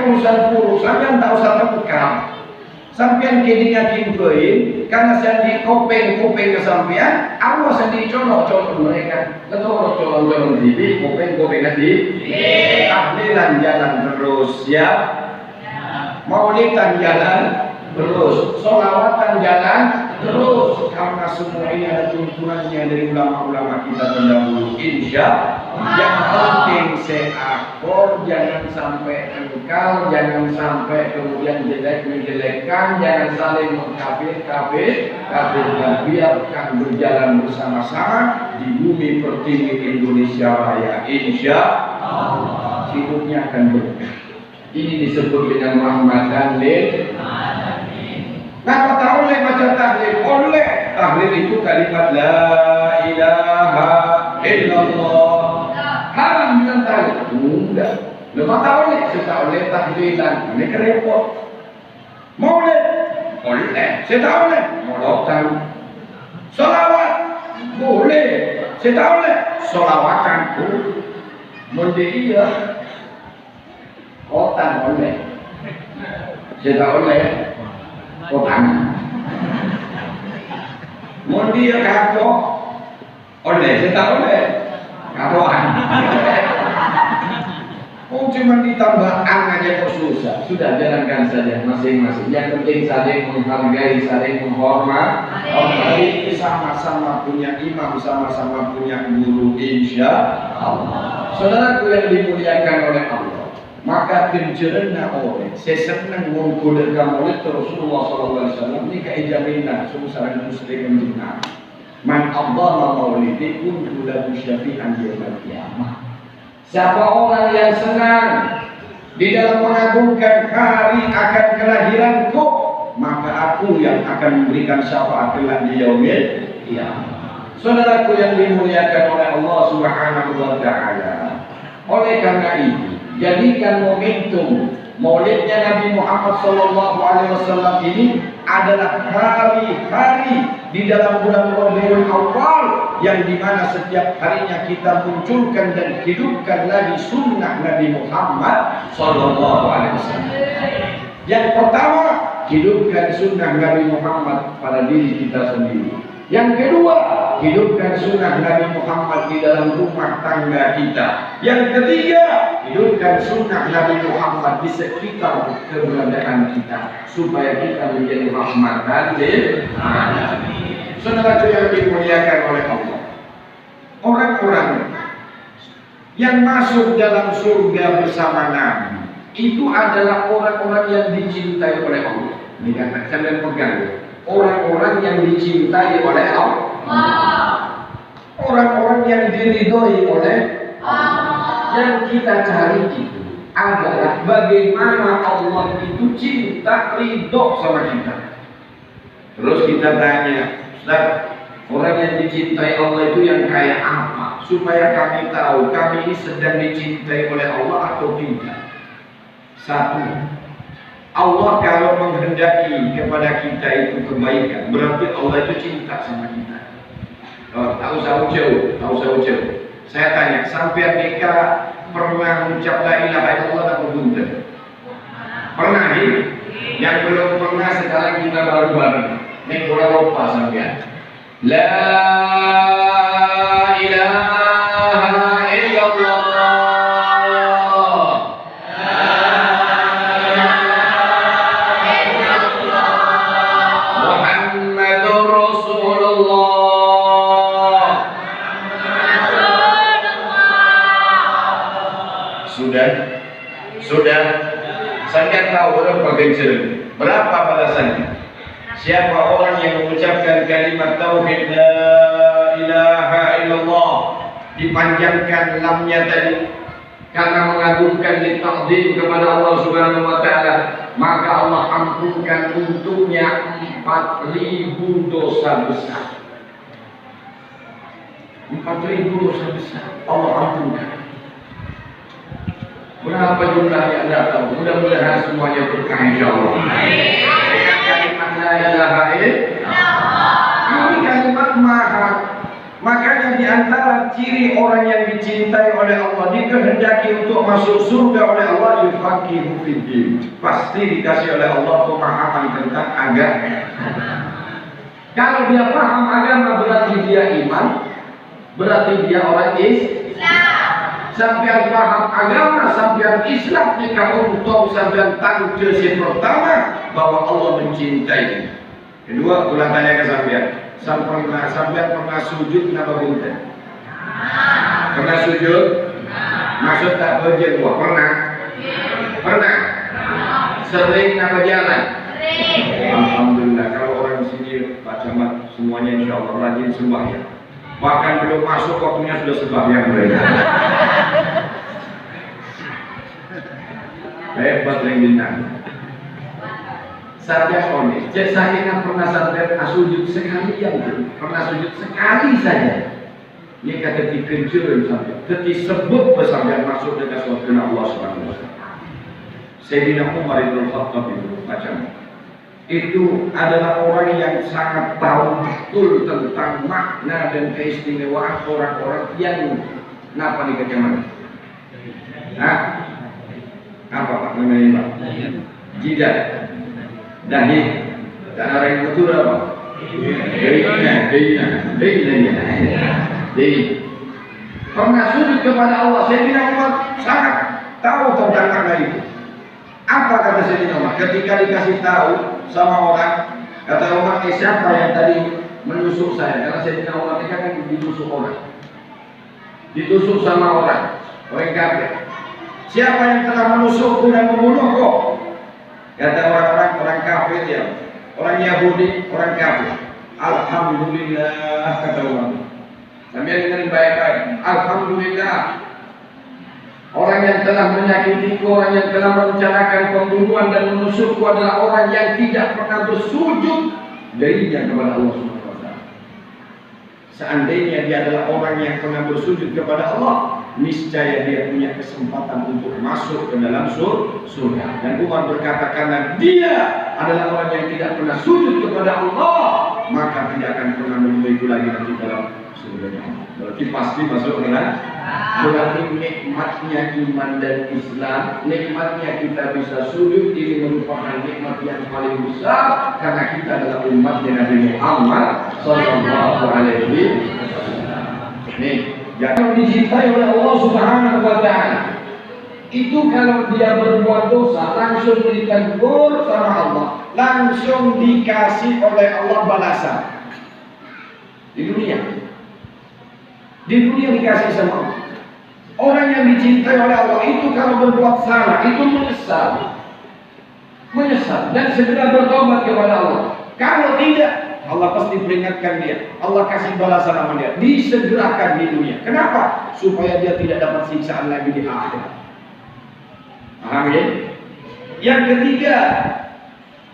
urusan furu, sampean tak usah tekam. Sampean kedinya kimpein, karena saya di kopeng ke sampean, Allah sendiri colok mereka. Lepas colok TV, kopeng di tahlilan jalan terus ya. Maulidan jalan terus, sholawatan jalan terus, karena semua ini ada tuntunannya dari ulama-ulama kita terdahulu. Insya yang penting seakor, jangan sampai engkau, jangan sampai kemudian jelek menjelekkan, jangan saling mengkafirkan, biarkan berjalan bersama-sama di bumi pertiwi Indonesia Raya. Insya Allah hidupnya akan berkah. Ini disebut dengan rahmatan lil alamin. Kenapa tak boleh baca tahlil? Boleh. Tahlil itu kalimat la ilaha illallah. Haram dengan tahlil? Enggak. Lepas tak boleh? Saya tak boleh tahlilan. Ini kerepot. Boleh? Boleh. Saya tak boleh? Molotan. Salawat? Boleh. Saya tak boleh? Salawatan pun. Boleh iya. Kotan oleh, saya tak oleh, kotan. Mau dia kato, oleh, saya tak oleh, katoan. Oh cuma ditambah aja kok susah. Sudah jalankan saja masing-masing. Yang penting saling menghargai, saling menghormati, sama-sama punya imam, sama-sama punya guru. Insya Allah. Saudaraku yang dimuliakan oleh Allah. Maka kencerna oleh sesenang mengkudarkan oleh Rasulullah SAW ini kejaminan sumsaran muslim menjina man Allah maulidi kuntu lahu syafi'an yaumil qiyamah. Siapa orang yang senang di dalam mengagungkan hari akan kelahiranku, maka aku yang akan memberikan syafaat kelak di yaumil qiyamah. Saudaraku yang dimuliakan oleh Allah Subhanahu wa taala. Oleh karena itu, jadikan momentum maulidnya Nabi Muhammad SAW ini adalah hari-hari di dalam bulan Rabiul Awal yang dimana setiap harinya kita munculkan dan hidupkan lagi sunnah Nabi Muhammad SAW. Yang pertama, hidupkan sunnah Nabi Muhammad pada diri kita sendiri. Yang kedua, hidupkan sunnah Nabi Muhammad di dalam rumah tangga kita. Yang ketiga, hidupkan sunnah Nabi Muhammad di sekitar keberadaan kita, supaya kita menjadi rahmatan lil alamin. Saudara yang dimuliakan oleh Allah, orang-orang yang masuk dalam surga bersama Nabi itu adalah orang-orang yang dicintai oleh Allah. Ini kata kalian pegang. Orang-orang yang dicintai oleh Allah, orang-orang yang diridhoi oleh Allah. Yang kita cari itu adalah bagaimana Allah itu cinta, ridho sama kita. Terus kita tanya, Ustaz, orang yang dicintai Allah itu yang kayak apa? Supaya kami tahu kami ini sedang dicintai oleh Allah atau tidak. Satu, Allah kalau menghendaki kepada kita itu kebaikan, berarti Allah itu cinta sama kita. Tak usah jauh. Saya tanya, sampai nikah pernah ucap la ilaha illallah atau belum? Pernah ini? Yang belum pernah sekarang kita baru bareng. Ini kurang lupa sampai. La ilaha illallah. Sudah, saya tahu berapa gejala, berapa balasannya. Siapa orang yang mengucapkan kalimat tauhid la ilaha illallah, dipanjangkan lamnya tadi karena mengagungkan ditakdim kepada Allah Subhanahu wa taala, maka Allah ampunkan untuknya 4.000 dosa besar. 4.000 dosa besar Allah ampunkan. Berapa jumlahnya Anda tahu? Mudah-mudahan semuanya berkah insyaallah. Kalimat la ilaha illallah. Ini kalimat Makanya di antara ciri orang yang dicintai oleh Allah, dikehendaki untuk masuk surga oleh Allah, yufaqihu fiddin. Pasti dikasih oleh Allah pemahaman tentang agama. Kalau dia paham agama berarti dia iman, berarti dia orang Islam. Sampai paham agama, sampai Islam, jika untuk sampai tahu sisi pertama bahwa Allah mencintai. Kedua, ulang tanya ke sampean. Sampai pernah sujud kenapa bunten? Pernah sujud? Maksud tak berjaya buah? Pernah? Pernah? Sering apa jalan? Alhamdulillah, kalau orang di sini Pak Camat semuanya insya Allah rajin sembahyang. Bahkan belum masuk waktunya sudah sembahyang mereka. Hebat yang bintang. Saya konek, cek saya pernah sampai sujud sekali yang pernah sujud sekali saja. Ini kata dikencur sampai, tetapi sebut sampai masuk dengan suatu Allah Subhanahu Wa Taala. Sayyidina Umar bin Khattab itu macam itu adalah orang yang sangat tahu betul tentang makna dan keistimewaan orang-orang yang kenapa nih kecaman? Hah? Apa Pak namanya Pak? Jidat. Dahi, dan orang yang betul apa? Dahi. Pernah sujud kepada Allah. Sayyidina Umar sangat tahu tentang makna itu. Apa kata Sayyidina Umar? Ketika dikasih tahu sama orang, kata Umar, siapa yang tadi menusuk saya? Karena Sayyidina Umar kan ditusuk orang, ditusuk sama orang kafir. Siapa yang telah menusukku dan membunuhku? Kata orang kafir ya, orang Yahudi, orang kafir. Alhamdulillah, kata Allah. Sambil dengerin baik-baik. Alhamdulillah. Orang yang telah menyakitiku, orang yang telah merencanakan pembunuhan dan menusukku adalah orang yang tidak pernah bersujud darinya kepada Allah Subhanahu Wa Taala. Seandainya dia adalah orang yang pernah bersujud kepada Allah, niscaya dia punya kesempatan untuk masuk ke dalam surga. Dan Umar berkata, karena dia adalah orang yang tidak pernah sujud kepada Allah, maka tidak akan pernah memiliki lagi nanti dalam surga. Berarti pasti masuk ke dalam. Berarti nikmatnya iman dan Islam, nikmatnya kita bisa sujud, ini merupakan nikmat yang paling besar karena kita adalah umatnya Nabi Muhammad Sallallahu Alaihi Wasallam. Nih, jangan dicintai oleh Allah Subhanahu Wa Taala. Itu kalau dia berbuat dosa langsung ditegur sama Allah, langsung dikasih oleh Allah balasan di dunia. Di dunia dikasih sama Allah. Orang yang dicintai oleh Allah itu kalau berbuat salah itu menyesal dan segera bertobat kepada Allah. Kalau tidak, Allah pasti peringatkan dia. Allah kasih balasan sama dia. Disegerakan di dunia. Kenapa? Supaya dia tidak dapat siksaan lagi di akhirat. Paham ya? Yang ketiga,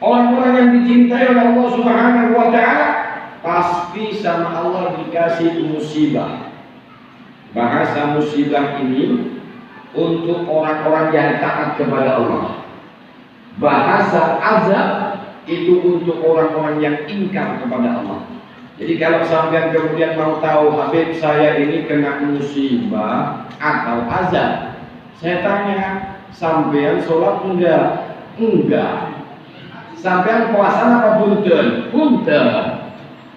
orang-orang yang dicintai oleh Allah Subhanahu Wa Taala pasti sama Allah dikasih musibah. Bahasa musibah ini untuk orang-orang yang taat kepada Allah. Bahasa azab itu untuk orang-orang yang ingkar kepada Allah. Jadi kalau sampean kemudian mau tahu Habib saya ini kena musibah atau azab, saya tanya, sampean sholat enggak? Enggak. Sampean puasa apa punten? Punten.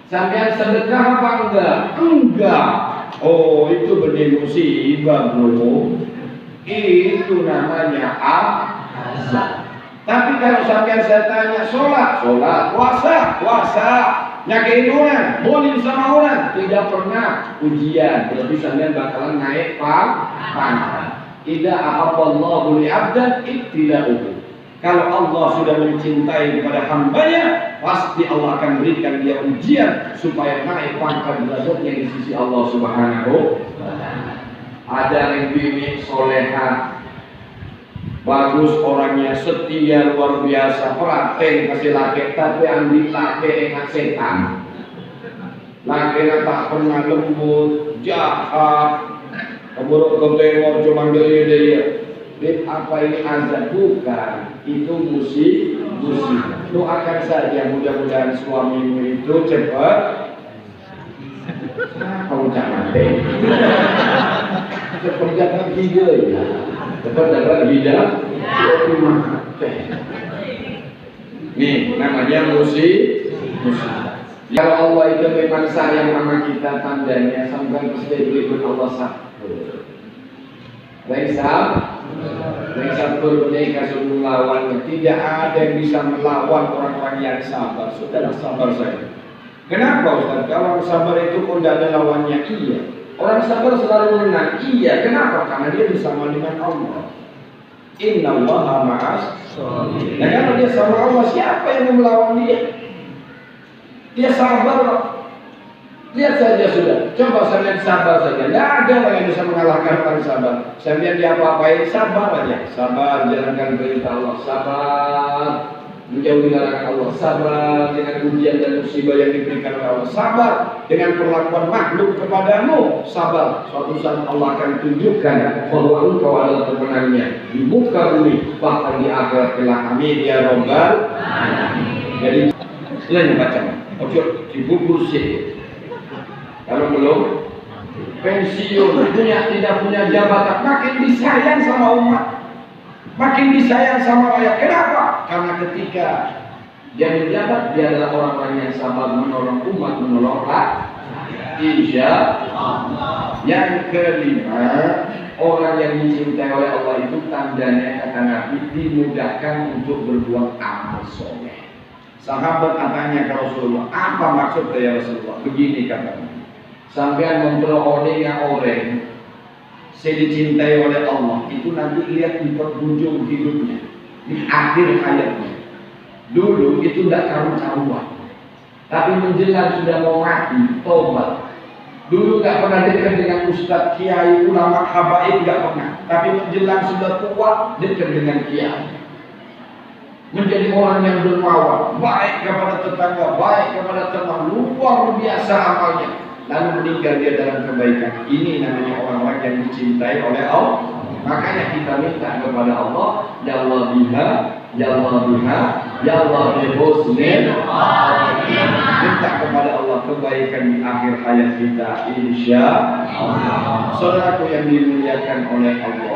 Sampean sedekah apa enggak? Enggak. Oh, itu benih musibah bro. Itu namanya azab. Tapi kalau sampai saya tanya sholat, puasa, nyakinunan, boleh sama orang, tidak pernah ujian, berarti sampean bakalan naik pangkat. Tidak ahabballahu li'abdan ibtila'uhu. Kalau Allah sudah mencintai kepada hambanya, pasti Allah akan berikan dia ujian supaya naik pangkat derajatnya di sisi Allah Subhanahu wa Ta'ala. Ada yang bini soleha, bagus orangnya, setia luar biasa, perhatian kasih laki, tapi ambil laki enak setan. Laki tak pernah lembut, jahat, keburuk ketemor cuma gaya-gaya. Apa ini azab? Bukan, itu musibah. Doakan saja mudah-mudahan suamimu itu cepat mati. Seperjakan hidup ya. Seperjakan hidup tapi mati. Nih namanya musibah. Kalau Allah itu memang sayang sama kita, tandanya sampai presiden berikut Allah satu. Laisa berbagai kasus melawan. Tidak ada yang bisa melawan orang-orang yang sabar. Sudahlah sabar saja. Kenapa Ustaz? Kalau orang sabar itu kok tidak ada lawannya? Iya. Orang sabar selalu menang. Iya. Kenapa? Karena dia bersama dengan Allah. Inna Allaha ma'as. Nah kalau dia sama Allah, siapa yang melawan dia? Dia sabar. Lihat saja sudah. Coba saya lihat sabar saja. Tidak ada orang yang bisa mengalahkan orang sabar. Saya lihat dia apa-apain, sabar aja. Sabar jalankan perintah Allah. Sabar menjauhi larangan Allah. Sabar dengan ujian dan musibah yang diberikan oleh Allah. Sabar dengan perlakuan makhluk kepadamu. Sabar. Suatu saat Allah akan tunjukkan bahwa engkau adalah pemenangnya di muka bumi, bahkan di akhirat kelak. Amin ya Rabbal alamin. Jadi selain baca, ojo dibungkus sih. Kalau belum pensiun, tidak punya jabatan, makin disayang sama umat, makin disayang sama rakyat. Kenapa? Karena ketika dia menjabat, dia adalah orang-orang yang sabar menolong umat, menolong rakyat. Insya Allah. Yang kelima, orang yang dicintai oleh Allah itu tandanya kata Nabi dimudahkan untuk berbuat amal soleh. Sahabat katanya ke Rasulullah, apa maksudnya ya Rasulullah? Begini katanya. Sampai memperoleh yang orang saya dicintai oleh Allah itu nanti lihat di penghujung hidupnya, di akhir hayatnya. Dulu itu tidak karu-karuan, tapi menjelang sudah mau mati tobat. Dulu tidak pernah dekat dengan ustadz, kiai, ulama, habaib, tidak pernah. Tapi menjelang sudah tua dekat dengan kiai. Menjadi orang yang dermawan, baik kepada tetangga, baik kepada teman, luar biasa amalnya. Lalu meninggal dia dalam kebaikan. Ini namanya orang-orang yang dicintai oleh Allah. Makanya kita minta kepada Allah, ya Allah biha, ya Allah biha, ya Allah bihusnil khatimah. Minta kepada Allah kebaikan di akhir hayat kita, insya Allah. Saudaraku yang dimuliakan oleh Allah,